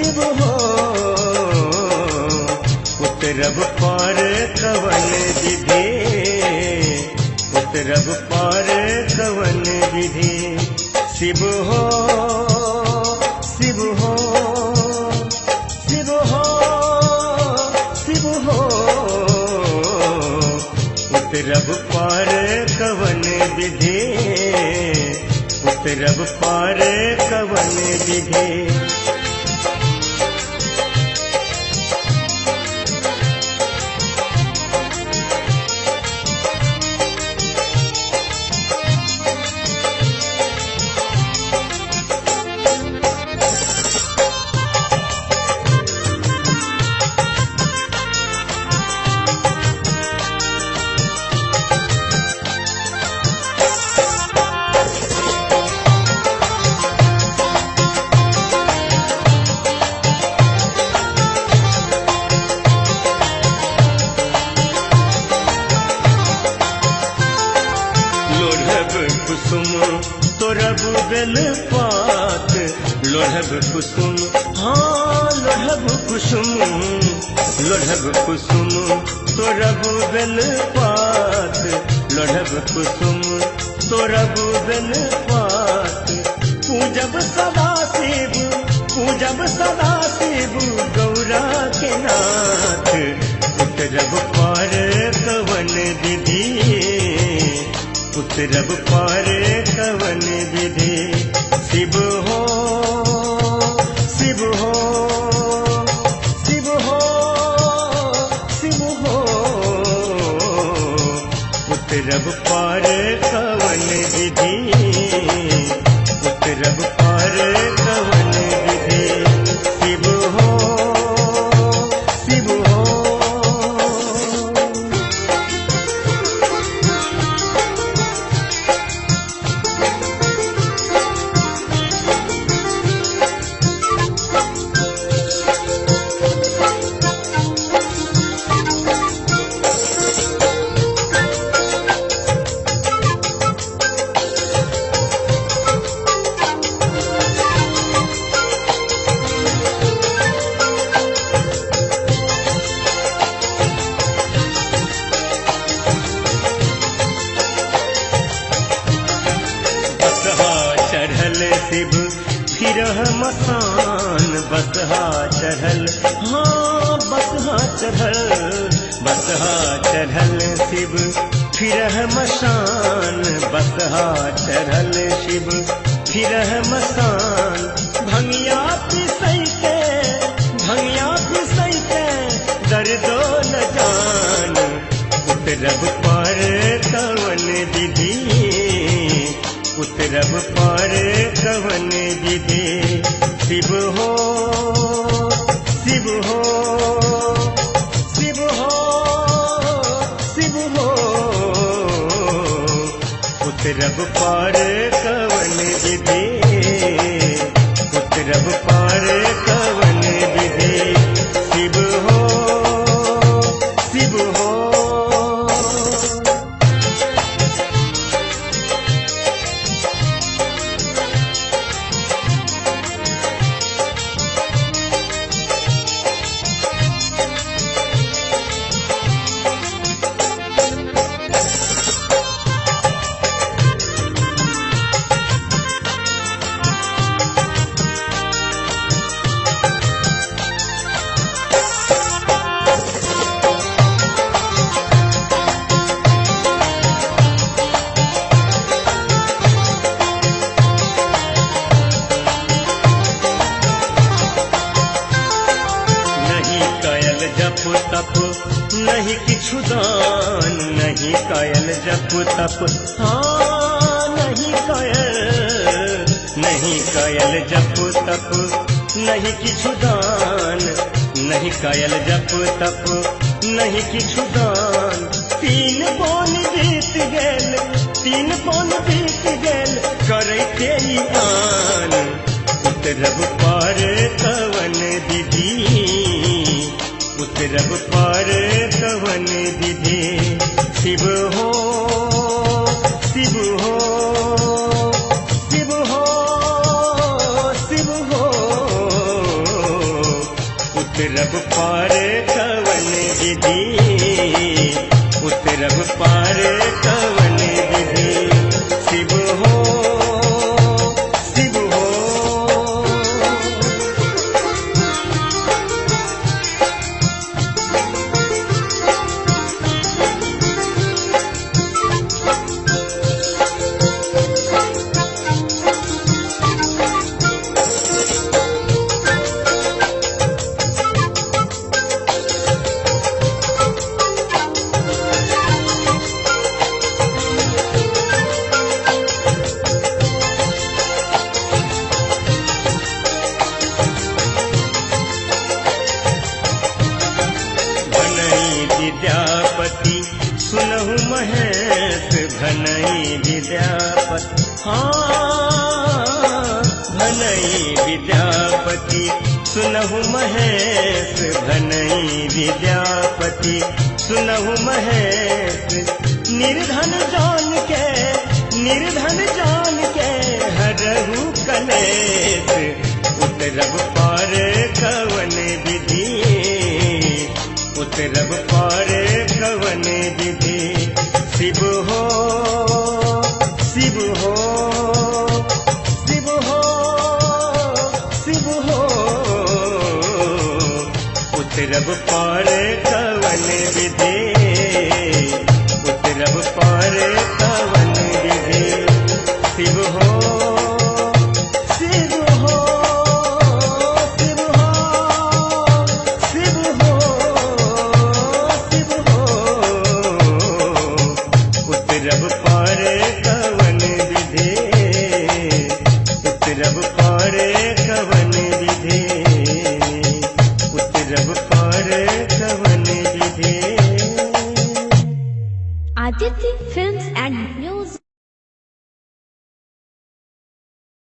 शिव हो उतरब पार कवन विधि, उतरब पार कवन विधि। शिव हो शिव हो शिव हो शिव हो उतरब पार कवन विधि, उतरब पार कवन विधि। कुसुम तोरब बेल पात, लोढ़ब कुसुम हाँ लोढ़ब कुसुम, लोढ़ब कुसुम तोरब बेल पात, लोढ़ब कुसुम तोरब बेल पात। पूजब सदा शिव, पूजब सदा शिव गौरा के नाथ, उतरब पार कवन विधि, उतरब पार कवन विधि। शिव हो शिव हो शिव हो शिव हो उतरब पार कवन विधि, उतरब पार कवन विधि। शिव हो शिव हो शिव फिरह मसान, बसहा चढ़ल हाँ बसहा चढ़ल, बसहा चढ़ल शिव फिरह मसान, बसहा चढ़ल शिव फिरह मसान। भंगिया पिसैते, भंगिया पिसैते दर्दो न जान, उतरब पार कवन विधि, उतरब पार कवन विधि। शिव हो शिव हो शिव हो शिव हो उतरब पार कवन विधि, उतरब पार कवन विधि। शिव हो शिव हो तप नहीं किछु दान, नहीं कायल जप तप हाँ नहीं कायल, नहीं कायल जप तप नहीं किछु दान, नहीं कायल जप तप नहीं किछु दान। तीन पौन बीत गेल, तीन पौन बीत गेल करैते ई आन, उतरब पार कवन विधि, उतरब पार कवन विधि। शिव हो शिव हो शिव हो शिव हो उतरब पार कवन विधि, उतरब पार कवन विधि। शिव हो शिव हो, विद्यापति सुनहु महेश भनई विद्यापति। हाँ भनई विद्यापति सुनहु महेश भनई विद्यापति सुनहु महेश। निर्धन जान के हरहु कलेश, उतरब पार कवन विधि, उतरब पार कवन विधि। शिव हो शिव हो शिव हो शिव हो, उतरब पार कवन विधि, उतरब पार कवन विधि। शिव हो शिव हो शिव हो शिव हो शिव हो, उतरब पार कवन विधि, उतरब पार कवन विधि, उतरब पार कवन विधि। Aditya Films and Music